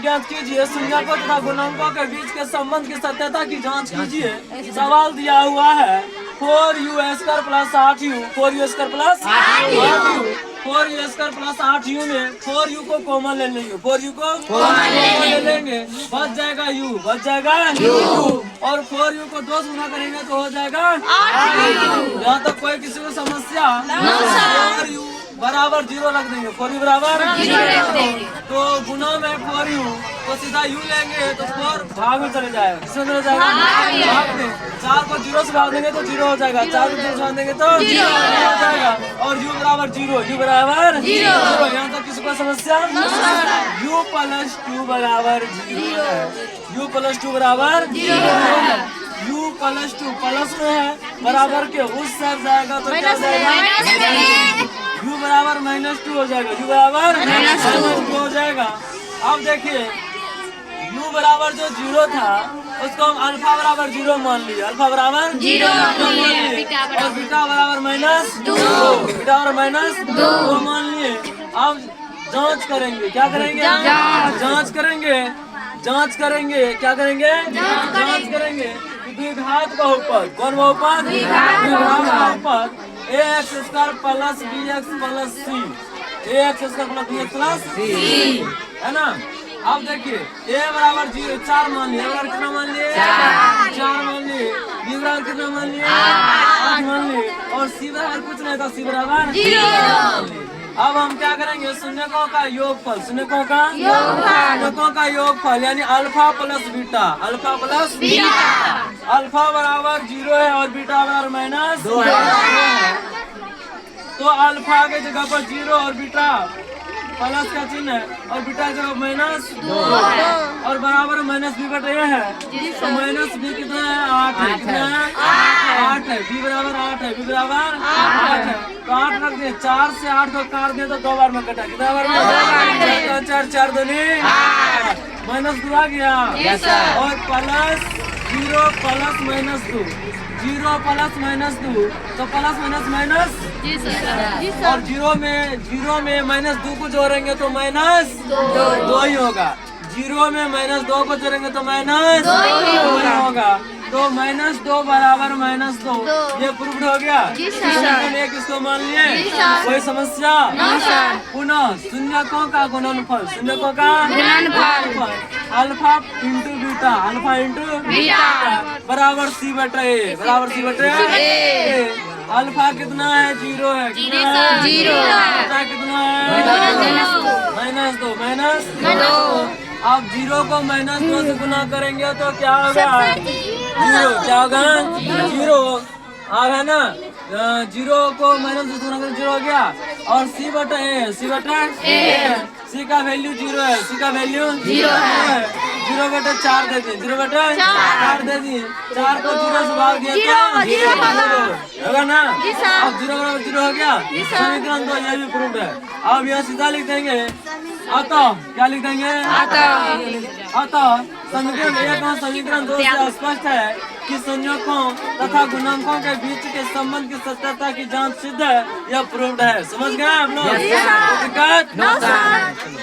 ज्ञात कीजिए शून्यकों तथा गुणांकों के बीच के संबंध की सत्यता की जांच कीजिए। सवाल दिया हुआ है 4u² plus 8u, 4u² plus 8u, 4u² plus 8u में 4u को कॉमन ले लेंगे, 4u को कॉमन ले लेंगे, बच जाएगा u, बच जाएगा u, और 4u को 2 से गुना करेंगे तो हो जाएगा 8u। यहाँ तक कोई किसी को समस्या? 4u बराबर 0 रख देंगे, 4u बराबर 0 रख देंगे, तो गुना में 4u तो सीधा u लेंगे तो 4 भाग में चले जाएगा, किसमें चले जाएगा? भाग में। 4 को 0 से भाग देंगे तो 0 हो जाएगा, 4 को 0 से भाग देंगे तो 0 हो जाएगा, और u बराबर 0, u बराबर 0। यहाँ तक किसी को समस्या? u प्लस 2 बराबर 0 है, u प्लस 2 बराबर 0 है, u प्लस 2 प्लस में है, बराबर के उस साइड जाएगा तो क्या जाएगा? u बराबर -2 हो जाएगा, u बराबर -2 हो जाएगा। अब देखिए u बराबर जो 0 था उसको हम अल्फा बराबर 0 मान लिए, अल्फा बराबर 0 मान लिए, और बीटा बराबर -2, बीटा बराबर -2 मान लिए। अब जांच करेंगे, क्या करेंगे? जांच करेंगे, जांच करेंगे, क्या करेंगे? जांच करेंगे। द्विघात बहुपद, कौन बहुपद? द्विघात बहुपद ax² plus bx plus c, ax² plus bx plus c, है ना। अब देखिए a बराबर 0 4 मान लिए, बराबर कितना मान लिए? 4 मान लिए, b बराबर कितना मान लिए? 8 मान लिए, और c बराबर कुछ नहीं था, c बराबर 0। अब हम क्या करेंगे? शून्यकों का योगफल, शून्यकों का योगफल यानी alpha plus beta, alpha plus beta, alpha बराबर 0 है और बीटा बराबर -2 है, तो अल्फा के जगह पर 0 और बीटा प्लस का चिन्ह है, और बीटा की जगह -2 और बराबर -b/a है, तो -b कितना है? 8 है, कितना है? 8 है, b बराबर 8 है, b बराबर 8 है, तो 8 रख दिए, 4 से 8 को काट दिए तो 2 बार में कटा, कितना बार में? 4 4 दूनी 8, -2 आ गया, और प्लस 0 प्लस -2, 0 प्लस -2 तो प्लस माइनस और 0 में -2 को जोड़ेंगे तो -2 ही होगा, 0 में -2 को जोड़ेंगे तो -2 ही होगा, तो -2 बराबर -2 ये प्रूव्ड हो गया। एक इसको मान लिए, कोई समस्या? पुनः शून्यकों का गुणनफल, शून्यकों का गुणनफल alpha into beta, alpha into beta बराबर c/a, बराबर c/a। अल्फा कितना है? 0 है, कितना है? 0 है, कितना है? -2 अब 0 को -2 से गुना करेंगे तो क्या होगा? 0, क्या होगा? 0 है ना, 0 को -2 से गुना करेंगे 0 हो गया, और c/a, c का वैल्यू 0 है, c का वैल्यू 0 है, 0/4 दे दिए, 0/4 दे दिए, 4 को 0 से भाग दिया तो 0 होगा ना। अब 0 बराबर 0 हो गया, समीकरण 2 ये भी प्रूव्ड है। अब यहाँ सीधा लिख देंगे अतः, क्या लिख देंगे? अतः समीकरण 1 और समीकरण 2 से स्पष्ट है कि संयोगों तथा गुणांकों के बीच के संबंध की सत्यता की जांच सिद्ध है, यह प्रूव्ड है। समझ गए आप लोग?